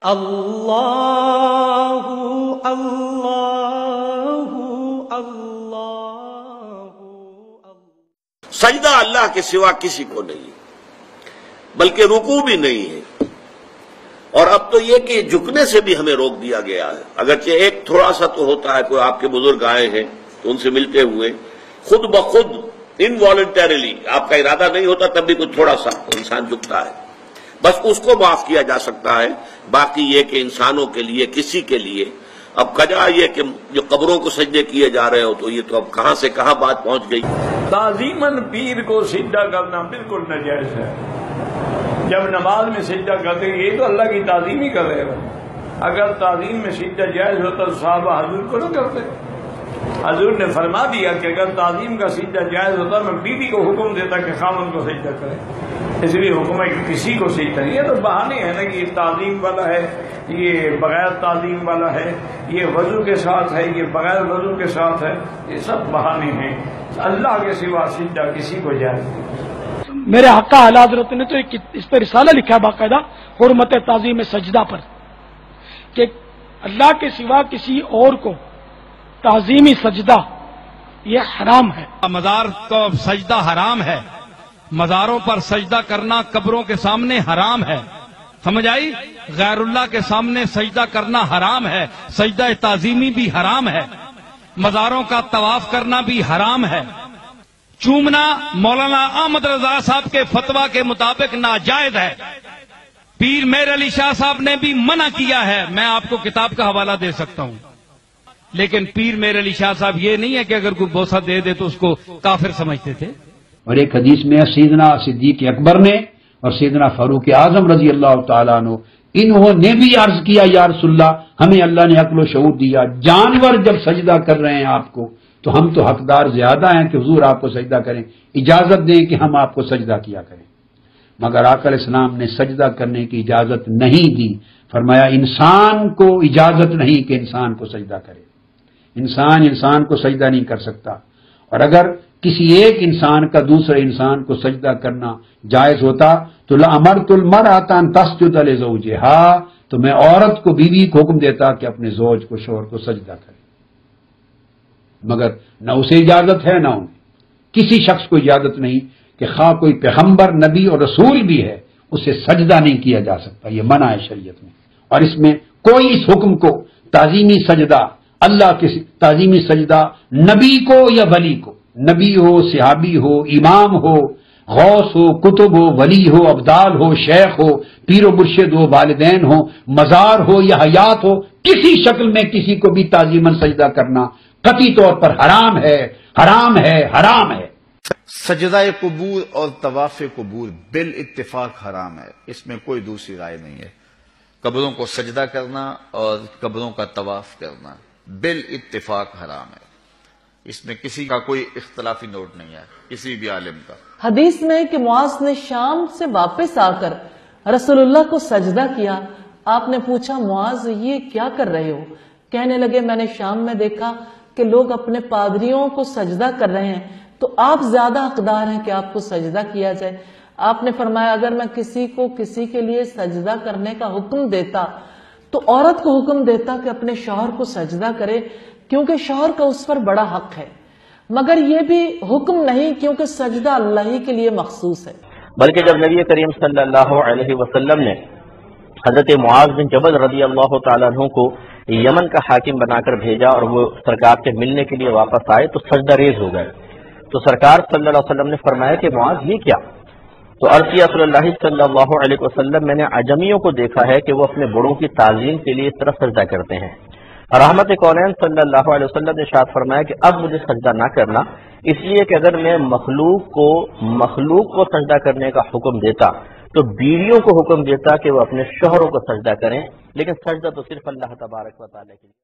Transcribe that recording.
اللہ اللہ اللہ۔ سجدہ اللہ کے سوا کسی کو نہیں، بلکہ رکوع بھی نہیں ہے۔ اور اب تو یہ کہ جھکنے سے بھی ہمیں روک دیا گیا ہے، اگرچہ ایک تھوڑا سا تو ہوتا ہے، کوئی آپ کے بزرگ آئے ہیں تو ان سے ملتے ہوئے خود بخود انوالنٹریلی، آپ کا ارادہ نہیں ہوتا تب بھی کچھ تھوڑا سا انسان جھکتا ہے، بس اس کو معاف کیا جا سکتا ہے۔ باقی یہ کہ انسانوں کے لیے کسی کے لیے اب کجا یہ کہ جو قبروں کو سجدے کیے جا رہے ہو، تو یہ تو اب کہاں سے کہاں بات پہنچ گئی۔ تعظیماً پیر کو سجدہ کرنا بالکل ناجائز ہے۔ جب نماز میں سجدہ کرتے ہیں یہ تو اللہ کی تعظیم ہی کر رہے ہیں۔ اگر تعظیم میں سجدہ جائز ہوتا تو صحابہ حضور کو نہ کرتے۔ حضور نے فرما دیا کہ اگر تعظیم کا سجدہ جائز ہوتا میں بیوی کو حکم دیتا کہ خامن کو سجدہ کرے، اس لیے حکم ہے کہ کسی کو سجدہ نہیں۔ یہ تو بہانے ہیں نا کہ یہ تعظیم والا ہے، یہ بغیر تعظیم والا ہے، یہ وضو کے ساتھ ہے، یہ بغیر وضو کے ساتھ ہے، یہ سب بہانے ہیں۔ اللہ کے سوا سجدہ کسی کو جائز نہیں۔ میرے حقہ اعلی حضرت نے تو اس پہ رسالہ لکھا ہے باقاعدہ حرمت تعظیم سجدہ پر، کہ اللہ کے سوا کسی اور کو تعظیمی سجدہ یہ حرام ہے۔ مزار کا سجدہ حرام ہے، مزاروں پر سجدہ کرنا قبروں کے سامنے حرام ہے، سمجھ آئی؟ غیر اللہ کے سامنے سجدہ کرنا حرام ہے، سجدہ تعظیمی بھی حرام ہے، مزاروں کا طواف کرنا بھی حرام ہے، چومنا مولانا احمد رضا صاحب کے فتویٰ کے مطابق ناجائز ہے۔ پیر میر علی شاہ صاحب نے بھی منع کیا ہے، میں آپ کو کتاب کا حوالہ دے سکتا ہوں، لیکن پیر میر علی شاہ صاحب یہ نہیں ہے کہ اگر کوئی بوسہ دے دے تو اس کو کافر سمجھتے تھے۔ اور ایک حدیث میں سیدنا صدیق اکبر نے اور سیدنا فاروق اعظم رضی اللہ تعالیٰ عنہ انہوں نے بھی عرض کیا یا رسول اللہ ہمیں اللہ نے عقل و شعور دیا، جانور جب سجدہ کر رہے ہیں آپ کو تو ہم تو حقدار زیادہ ہیں کہ حضور آپ کو سجدہ کریں، اجازت دیں کہ ہم آپ کو سجدہ کیا کریں۔ مگر آقا علیہ السلام نے سجدہ کرنے کی اجازت نہیں دی، فرمایا انسان کو اجازت نہیں کہ انسان کو سجدہ کرے، انسان کو سجدہ نہیں کر سکتا۔ اور اگر کسی ایک انسان کا دوسرے انسان کو سجدہ کرنا جائز ہوتا تو لَأَمَرْتُ الْمَرْأَةَ أَن تَسْجُدَ لِزَوْجِهَا، تو میں عورت کو بیوی کو حکم دیتا کہ اپنے زوج کو شوہر کو سجدہ کرے، مگر نہ اسے اجازت ہے نہ انہیں، کسی شخص کو اجازت نہیں کہ خواہ کوئی پیغمبر نبی اور رسول بھی ہے اسے سجدہ نہیں کیا جا سکتا، یہ منع ہے شریعت میں۔ اور اس میں کوئی اس حکم کو تعظیمی سجدہ، اللہ کے تعظیمی سجدہ نبی کو یا ولی کو، نبی ہو، صحابی ہو، امام ہو، غوث ہو، کتب ہو، ولی ہو، ابدال ہو، شیخ ہو، پیر و مرشد ہو، والدین ہو، مزار ہو یا حیات ہو، کسی شکل میں کسی کو بھی تعظیماً سجدہ کرنا قطعی طور پر حرام ہے، حرام ہے، حرام ہے۔ سجدہ قبور اور طواف قبور بالاتفاق حرام ہے، اس میں کوئی دوسری رائے نہیں ہے۔ قبروں کو سجدہ کرنا اور قبروں کا طواف کرنا بالاتفاق حرام ہے، اس میں کسی کا کوئی اختلافی نوٹ نہیں ہے کسی بھی عالم کا۔ حدیث میں کہ معاذ نے شام سے واپس آ کر رسول اللہ کو سجدہ کیا، آپ نے پوچھا معاذ یہ کیا کر رہے ہو؟ کہنے لگے میں نے شام میں دیکھا کہ لوگ اپنے پادریوں کو سجدہ کر رہے ہیں، تو آپ زیادہ حقدار ہیں کہ آپ کو سجدہ کیا جائے۔ آپ نے فرمایا اگر میں کسی کو کسی کے لیے سجدہ کرنے کا حکم دیتا تو عورت کو حکم دیتا کہ اپنے شوہر کو سجدہ کرے، کیونکہ شوہر کا اس پر بڑا حق ہے، مگر یہ بھی حکم نہیں کیونکہ سجدہ اللہ ہی کے لیے مخصوص ہے۔ بلکہ جب نبی کریم صلی اللہ علیہ وسلم نے حضرت معاذ بن جبل رضی اللہ تعالیٰ عنہ کو یمن کا حاکم بنا کر بھیجا اور وہ سرکار سے ملنے کے لیے واپس آئے تو سجدہ ریز ہو گئے، تو سرکار صلی اللہ علیہ وسلم نے فرمایا کہ معاذ یہ کیا؟ تو عرض کیا رسول اللہ صلی اللہ علیہ وسلم میں نے عجمیوں کو دیکھا ہے کہ وہ اپنے بڑوں کی تعظیم کے لیے اس طرح سجدہ کرتے ہیں۔ رحمت کونین صلی اللہ علیہ وسلم نے ارشاد فرمایا کہ اب مجھے سجدہ نہ کرنا، اس لیے کہ اگر میں مخلوق کو سجدہ کرنے کا حکم دیتا تو بیویوں کو حکم دیتا کہ وہ اپنے شوہروں کو سجدہ کریں، لیکن سجدہ تو صرف اللہ تبارک و تعالیٰ کے لیے۔